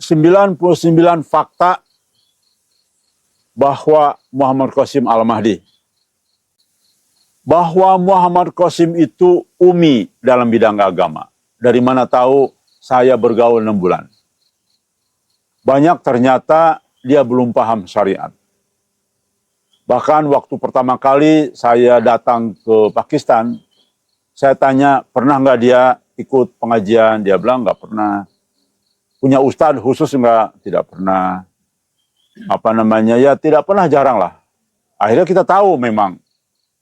99 fakta bahwa Muhammad Qasim Al-Mahdi. Bahwa Muhammad Qasim itu umi dalam bidang agama. Dari mana tahu saya bergaul 6 bulan. Banyak ternyata dia belum paham syariat. Bahkan waktu pertama kali saya datang ke Pakistan, saya tanya, pernah nggak dia ikut pengajian? Dia bilang nggak pernah. Punya ustadz khusus nggak? Tidak pernah. Ya tidak pernah, jarang lah. Akhirnya kita tahu memang.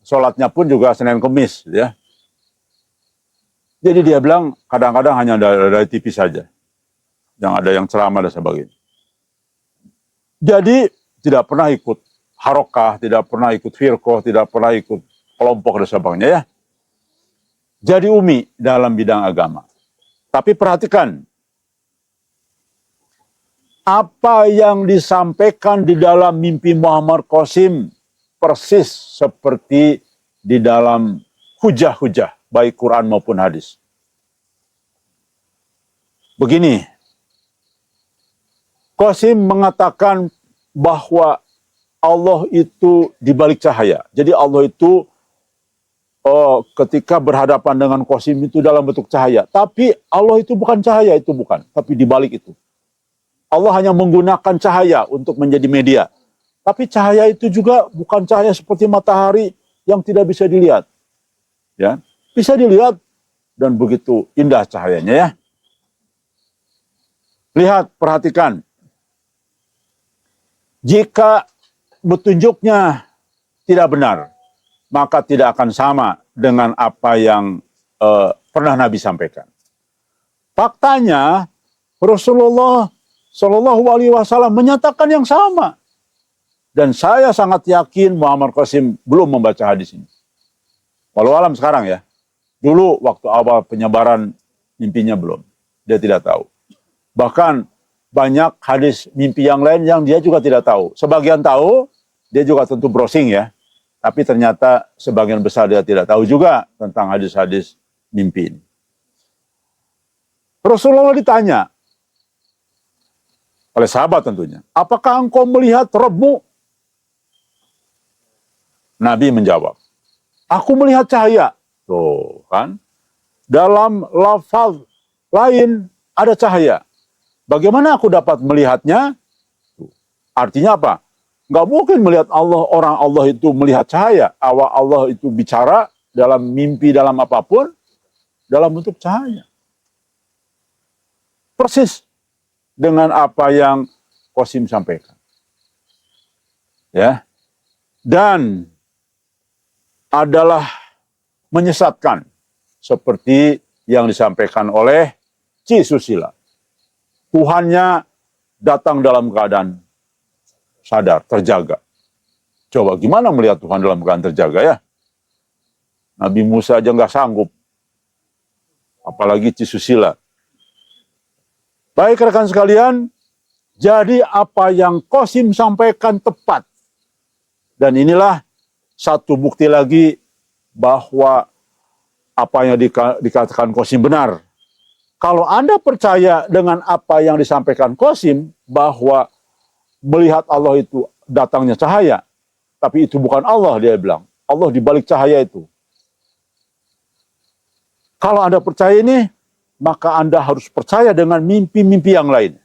Sholatnya pun juga Senin Kemis. Ya. Jadi dia bilang kadang-kadang hanya dari TV saja. Yang ada yang ceramah dan sebagainya. Jadi tidak pernah ikut harokah, tidak pernah ikut firqoh, tidak pernah ikut kelompok dan sebagainya ya. Jadi umi dalam bidang agama. Tapi perhatikan, apa yang disampaikan di dalam mimpi Muhammad Qasim persis seperti di dalam hujah-hujah, baik Quran maupun hadis. Begini, Qasim mengatakan bahwa Allah itu di balik cahaya. Jadi Allah itu ketika berhadapan dengan Qasim itu dalam bentuk cahaya. Tapi Allah itu bukan cahaya, itu bukan. Tapi di balik itu. Allah hanya menggunakan cahaya untuk menjadi media. Tapi cahaya itu juga bukan cahaya seperti matahari yang tidak bisa dilihat. Ya, bisa dilihat dan begitu indah cahayanya ya. Lihat, perhatikan. Jika petunjuknya tidak benar, maka tidak akan sama dengan apa yang pernah Nabi sampaikan. Faktanya, Rasulullah Shallallahu Alaihi Wasallam menyatakan yang sama. Dan saya sangat yakin Muhammad Qasim belum membaca hadis ini. Walau alam sekarang ya. Dulu waktu awal penyebaran mimpinya belum. Dia tidak tahu. Bahkan banyak hadis mimpi yang lain yang dia juga tidak tahu. Sebagian tahu, dia juga tentu browsing ya. Tapi ternyata sebagian besar dia tidak tahu juga tentang hadis-hadis mimpi ini. Rasulullah ditanya oleh sahabat tentunya, apakah engkau melihat Rabbmu? Nabi menjawab, aku melihat cahaya. Tuh kan, dalam lafaz lain ada cahaya. Bagaimana aku dapat melihatnya? Artinya apa? Nggak mungkin melihat Allah, orang Allah itu melihat cahaya. Awal Allah itu bicara dalam mimpi, dalam apapun, dalam bentuk cahaya. Persis dengan apa yang Qasim sampaikan. Ya. Dan adalah menyesatkan seperti yang disampaikan oleh Ci Susila. Tuhannya datang dalam keadaan sadar, terjaga. Coba gimana melihat Tuhan dalam keadaan terjaga ya? Nabi Musa aja nggak sanggup. Apalagi Ci Susila. Baik rekan sekalian, jadi apa yang Qasim sampaikan tepat. Dan inilah satu bukti lagi bahwa apa yang dikatakan Qasim benar. Kalau Anda percaya dengan apa yang disampaikan Qasim, bahwa melihat Allah itu datangnya cahaya, tapi itu bukan Allah, dia bilang. Allah di balik cahaya itu. Kalau Anda percaya ini, maka Anda harus percaya dengan mimpi-mimpi yang lain.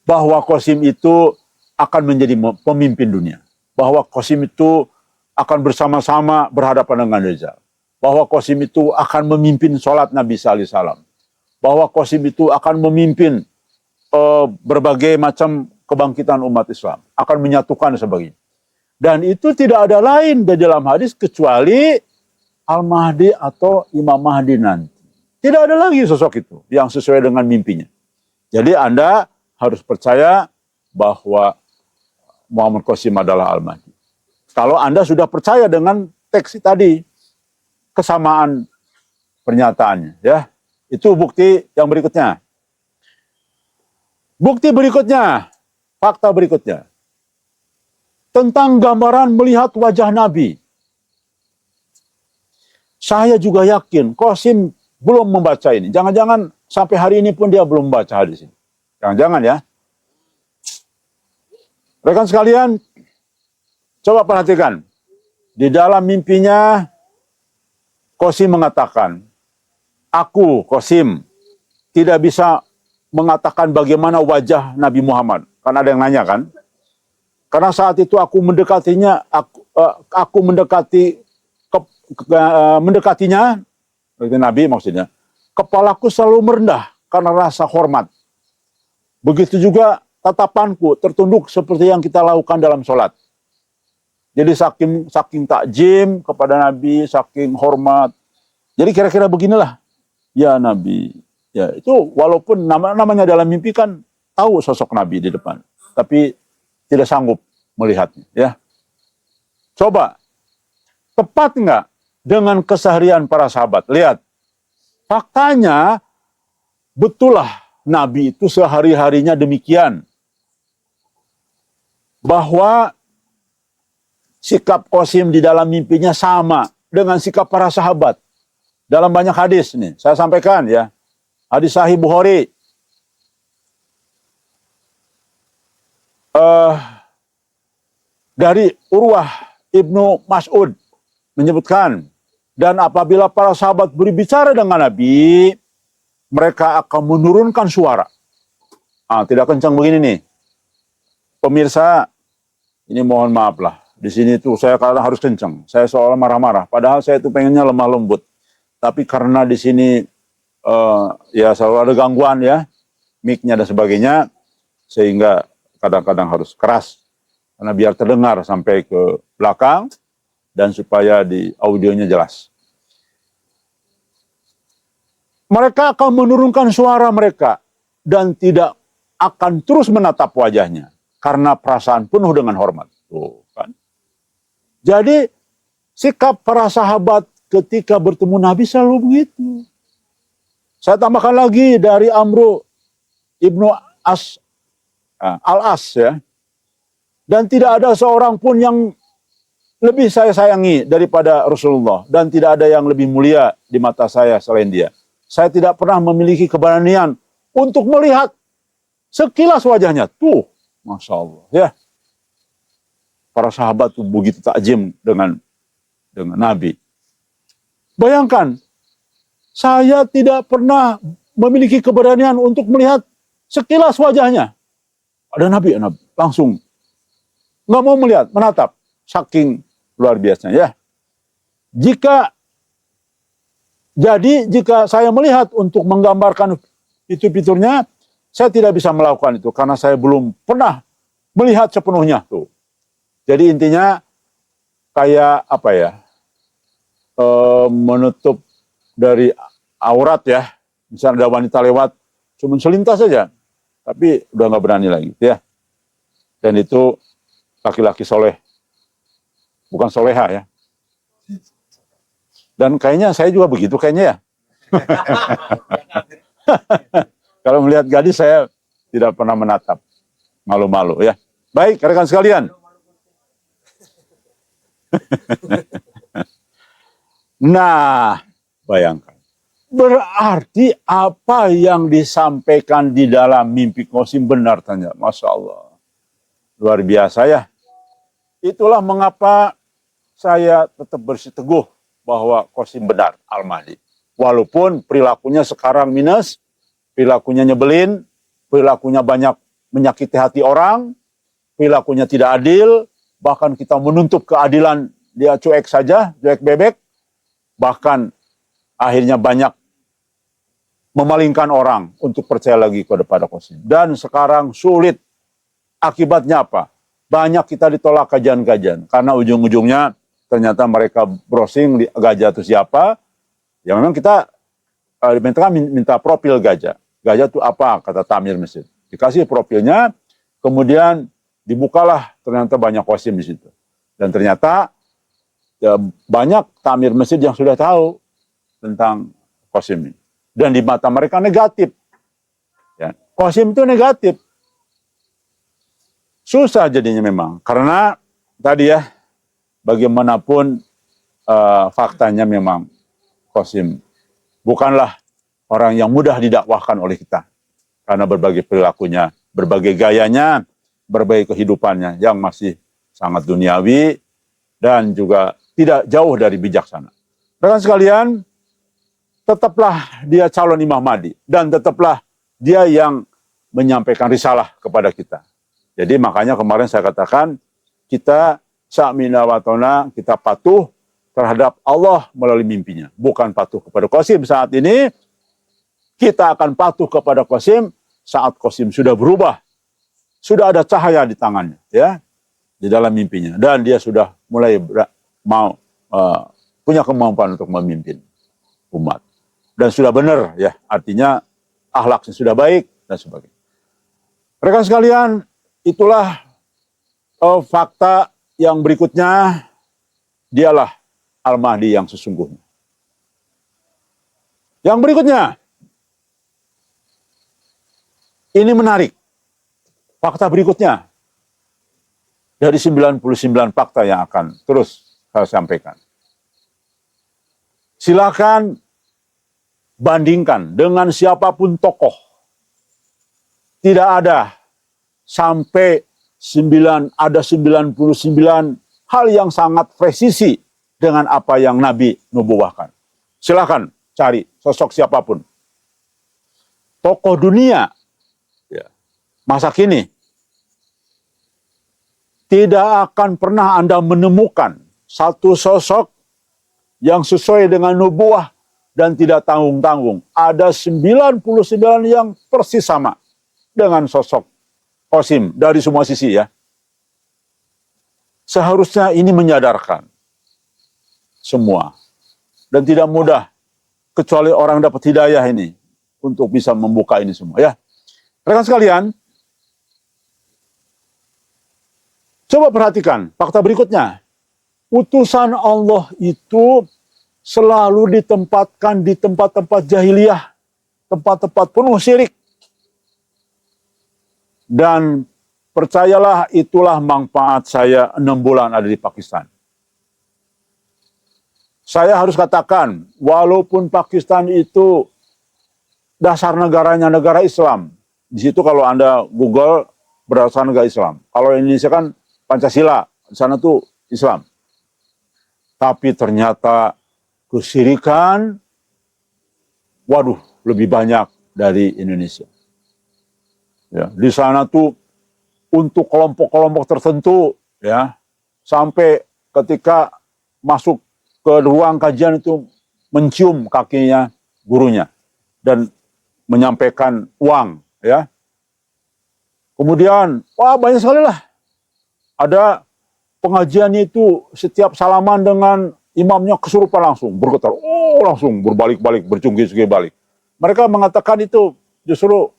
Bahwa Qasim itu akan menjadi pemimpin dunia. Bahwa Qasim itu akan bersama-sama berhadapan dengan Dajjal. Bahwa Qasim itu akan memimpin sholat Nabi sallallahu alaihi wasallam. Bahwa Qasim itu akan memimpin berbagai macam kebangkitan umat Islam. Akan menyatukan sebagainya. Dan itu tidak ada lain di dalam hadis kecuali Al-Mahdi atau Imam Mahdi nanti. Tidak ada lagi sosok itu yang sesuai dengan mimpinya. Jadi Anda harus percaya bahwa Muhammad Qasim adalah Al-Mahdi. Kalau Anda sudah percaya dengan teks tadi, kesamaan pernyataannya, ya, itu bukti yang berikutnya. Bukti berikutnya, fakta berikutnya, tentang gambaran melihat wajah Nabi. Saya juga yakin Qasim belum membaca ini. Jangan-jangan sampai hari ini pun dia belum membaca hadis ini. Jangan-jangan ya. Rekan sekalian, coba perhatikan. Di dalam mimpinya, Qasim mengatakan, aku, Qasim, tidak bisa mengatakan bagaimana wajah Nabi Muhammad. Kan ada yang nanya kan? Karena saat itu aku mendekatinya, aku mendekatinya, itu Nabi maksudnya, kepalaku selalu merendah karena rasa hormat. Begitu juga tatapanku tertunduk seperti yang kita lakukan dalam sholat. Jadi saking takjim kepada Nabi, saking hormat. Jadi kira-kira beginilah, ya Nabi. Ya itu walaupun namanya dalam mimpi kan tahu sosok Nabi di depan, tapi tidak sanggup melihatnya. Ya, coba tepat nggak dengan keseharian para sahabat? Lihat, faktanya betullah Nabi itu sehari-harinya demikian, bahwa sikap Qasim di dalam mimpinya sama dengan sikap para sahabat. Dalam banyak hadis nih, saya sampaikan ya. Hadis Sahih Bukhari. Dari Urwah Ibnu Mas'ud menyebutkan, dan apabila para sahabat berbicara dengan Nabi, mereka akan menurunkan suara. Tidak kencang begini nih. Pemirsa, ini mohon maaf lah. Di sini tuh saya kadang harus kencang. Saya seolah marah-marah. Padahal saya itu pengennya lemah lembut. Tapi karena di sini ya selalu ada gangguan ya, mic-nya dan sebagainya, sehingga kadang-kadang harus keras. Karena biar terdengar sampai ke belakang dan supaya di audionya jelas. Mereka akan menurunkan suara mereka dan tidak akan terus menatap wajahnya karena perasaan penuh dengan hormat. Tuh, kan? Jadi sikap para sahabat ketika bertemu Nabi selalu begitu. Saya tambahkan lagi dari Amru Ibnu Al-As ya. Dan tidak ada seorang pun yang lebih saya sayangi daripada Rasulullah. Dan tidak ada yang lebih mulia di mata saya selain dia. Saya tidak pernah memiliki keberanian untuk melihat sekilas wajahnya. Tuh, Masya Allah. Ya. Para sahabat tuh begitu takjim dengan Nabi. Bayangkan, saya tidak pernah memiliki keberanian untuk melihat sekilas wajahnya. Ada Nabi langsung nggak mau melihat, menatap, saking luar biasanya ya. Jika saya melihat untuk menggambarkan fitur-fiturnya, saya tidak bisa melakukan itu karena saya belum pernah melihat sepenuhnya tuh. Jadi intinya kayak apa ya? Menutup dari aurat ya. Misalnya ada wanita lewat, cuma selintas saja, tapi udah nggak berani lagi ya. Dan itu laki-laki soleh, bukan soleha ya. Dan kayaknya saya juga begitu kayaknya ya. Kalau melihat gadis saya tidak pernah menatap, malu-malu ya. Baik, rekan sekalian. Nah, bayangkan. Berarti apa yang disampaikan di dalam mimpi Qasim benar tanya. Masya Allah. Luar biasa ya. Itulah mengapa saya tetap bersiteguh bahwa Qasim benar Al-Mahdi. Walaupun perilakunya sekarang minus, perilakunya nyebelin, perilakunya banyak menyakiti hati orang, perilakunya tidak adil, bahkan kita menuntut keadilan dia cuek saja, cuek bebek, bahkan akhirnya banyak memalingkan orang untuk percaya lagi kepada Qasim. Dan sekarang sulit. Akibatnya apa? Banyak kita ditolak kajian-kajian. Karena ujung-ujungnya ternyata mereka browsing gajah itu siapa. Ya memang kita minta profil gajah. Gajah itu apa? Kata Tamir Masjid. Dikasih profilnya, kemudian dibukalah ternyata banyak Qasim di situ. Dan ternyata ya, banyak Tamir Masjid yang sudah tahu tentang Qasim ini. Dan di mata mereka negatif. Ya, Qasim itu negatif. Susah jadinya memang. Karena tadi ya, bagaimanapun faktanya memang Qasim bukanlah orang yang mudah didakwahkan oleh kita. karena berbagai perilakunya, berbagai gayanya, berbagai kehidupannya yang masih sangat duniawi dan juga tidak jauh dari bijaksana. Rekan sekalian, tetaplah dia calon Imam Mahdi dan tetaplah dia yang menyampaikan risalah kepada kita. Jadi makanya kemarin saya katakan kita sa'mina wa ta'na, kita patuh terhadap Allah melalui mimpinya, bukan patuh kepada Qasim saat ini. Kita akan patuh kepada Qasim saat Qasim sudah berubah, sudah ada cahaya di tangannya, ya, di dalam mimpinya, dan dia sudah mulai punya kemampuan untuk memimpin umat dan sudah benar, ya, artinya akhlaknya sudah baik dan sebagainya. Rekan sekalian, itulah fakta yang berikutnya. Dialah Al-Mahdi yang sesungguhnya. Yang berikutnya, ini menarik. Fakta berikutnya dari 99 fakta yang akan terus saya sampaikan. Silakan bandingkan dengan siapapun tokoh. Tidak ada sampai 99 hal yang sangat presisi dengan apa yang Nabi nubuahkan. Silakan cari sosok siapapun. Tokoh dunia masa kini, tidak akan pernah Anda menemukan satu sosok yang sesuai dengan nubuah dan tidak tanggung-tanggung. Ada 99 yang persis sama dengan sosok Qasim dari semua sisi, ya. Seharusnya ini menyadarkan semua. Dan tidak mudah kecuali orang dapat hidayah ini untuk bisa membuka ini semua, ya. Rekan sekalian, coba perhatikan fakta berikutnya. Utusan Allah itu selalu ditempatkan di tempat-tempat jahiliyah, tempat-tempat penuh syirik. Dan percayalah, itulah manfaat saya 6 bulan ada di Pakistan. Saya harus katakan, walaupun Pakistan itu dasar negaranya negara Islam, di situ kalau Anda Google berdasar negara Islam. Kalau Indonesia kan Pancasila, di sana tuh Islam. Tapi ternyata kesyirikan, waduh, lebih banyak dari Indonesia. Ya, di sana tuh untuk kelompok-kelompok tertentu, ya, sampai ketika masuk ke ruang kajian itu mencium kakinya gurunya dan menyampaikan uang, ya. Kemudian, wah, banyak sekali lah. Ada pengajiannya itu setiap salaman dengan imamnya kesurupan langsung bergetar, langsung berbalik-balik, bercungkil-cungkil balik. Mereka mengatakan itu justru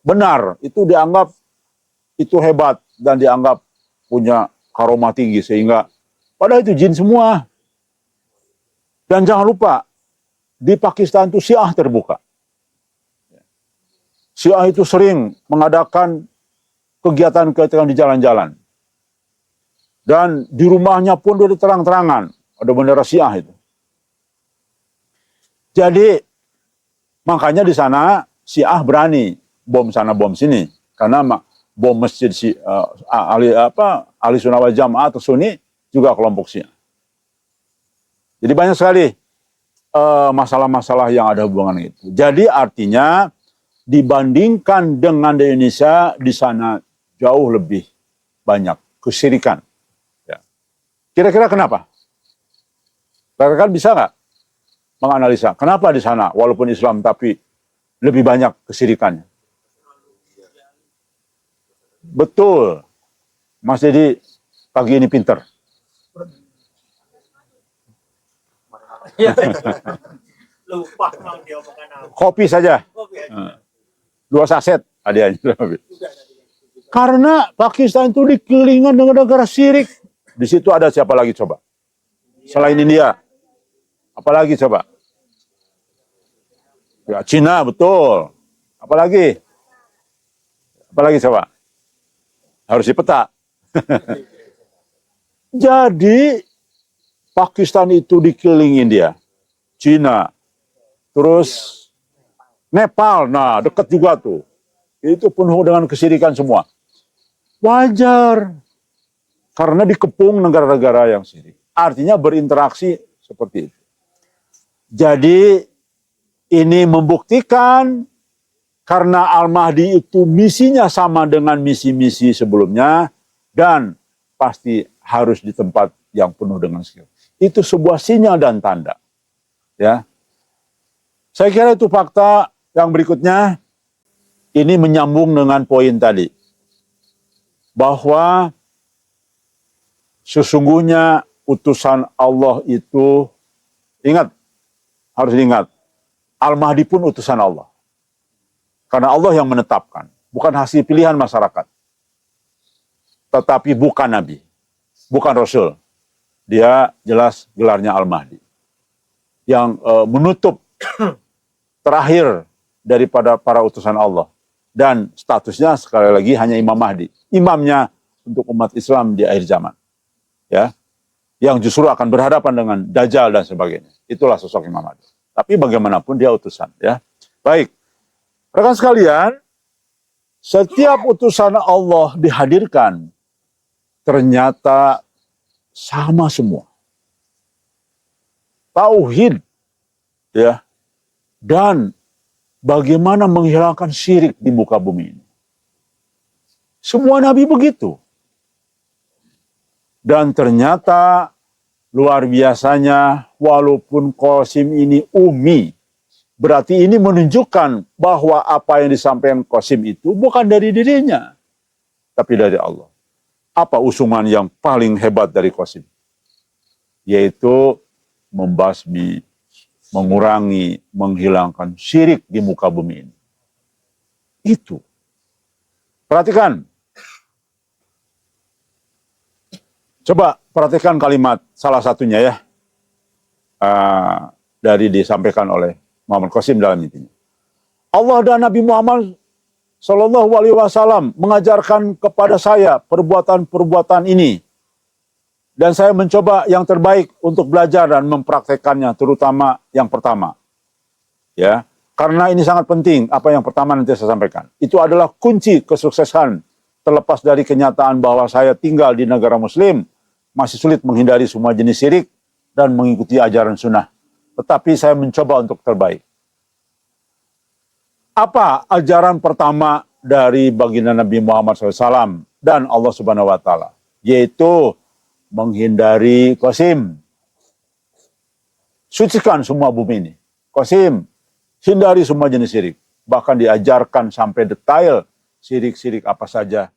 benar, itu dianggap itu hebat dan dianggap punya karomah tinggi, sehingga padahal itu jin semua. Dan jangan lupa, di Pakistan itu Syiah terbuka. Syiah itu sering mengadakan kegiatan-kegiatan di jalan-jalan. Dan di rumahnya pun udah terang-terangan ada bendera Syiah itu. Jadi makanya di sana Syiah berani bom sana bom sini, karena bom masjid ahli sunnah wal jamaah atau Sunni juga kelompok Syiah. Jadi banyak sekali masalah-masalah yang ada hubungan itu. Jadi artinya dibandingkan dengan di Indonesia, di sana jauh lebih banyak kesyirikan. Kira-kira kenapa? Rekan bisa nggak menganalisa kenapa di sana walaupun Islam tapi lebih banyak kesyirikannya? Betul, Mas Dedi pagi ini pinter. Lupa dia makan apa. Kopi saja. 2 saset hadiahnya. Karena Pakistan itu dikelilingi dengan negara syirik. Di situ ada siapa lagi coba? Selain India. Apalagi coba? Ya, Cina, betul. Apalagi? Apalagi coba? Harus dipeta. Jadi Pakistan itu dikelilingi India, Cina, terus Nepal, nah dekat juga tuh. itu penuh dengan kesyirikan semua. Wajar. Karena dikepung negara-negara yang syirik. Artinya berinteraksi seperti itu. Jadi ini membuktikan karena Al-Mahdi itu misinya sama dengan misi-misi sebelumnya dan pasti harus di tempat yang penuh dengan syirik. Itu sebuah sinyal dan tanda. Ya. Saya kira itu fakta. Yang berikutnya ini menyambung dengan poin tadi. Bahwa sesungguhnya utusan Allah itu, harus diingat, Al-Mahdi pun utusan Allah. Karena Allah yang menetapkan, bukan hasil pilihan masyarakat. Tetapi bukan Nabi, bukan Rasul. Dia jelas gelarnya Al-Mahdi. Yang menutup terakhir daripada para utusan Allah. Dan statusnya sekali lagi hanya Imam Mahdi. Imamnya untuk umat Islam di akhir zaman. Ya, yang justru akan berhadapan dengan Dajjal dan sebagainya. Itulah sosok Imam Mahdi. Tapi bagaimanapun dia utusan. Ya, baik. Rekan sekalian, setiap utusan Allah dihadirkan, ternyata sama semua. Tauhid. Ya. Dan bagaimana menghilangkan syirik di muka bumi ini. Semua nabi begitu. Dan ternyata luar biasanya walaupun Qasim ini ummi, berarti ini menunjukkan bahwa apa yang disampaikan Qasim itu bukan dari dirinya, tapi dari Allah. Apa usungan yang paling hebat dari Qasim? Yaitu membasmi, mengurangi, menghilangkan syirik di muka bumi ini. Itu. Perhatikan. Coba perhatikan kalimat salah satunya ya. Dari disampaikan oleh Muhammad Qasim dalam intinya. Allah dan Nabi Muhammad Sallallahu Alaihi Wasallam mengajarkan kepada saya perbuatan-perbuatan ini. Dan saya mencoba yang terbaik untuk belajar dan mempraktekannya, terutama yang pertama. Ya, karena ini sangat penting, apa yang pertama nanti saya sampaikan. Itu adalah kunci kesuksesan, terlepas dari kenyataan bahwa saya tinggal di negara muslim, masih sulit menghindari semua jenis syirik dan mengikuti ajaran sunnah. Tetapi saya mencoba untuk terbaik. Apa ajaran pertama dari baginda Nabi Muhammad SAW dan Allah Subhanahu Wa Taala? Yaitu menghindari Qasim. Sucikan semua bumi ini. Qasim, hindari semua jenis syirik. Bahkan diajarkan sampai detail syirik-syirik apa saja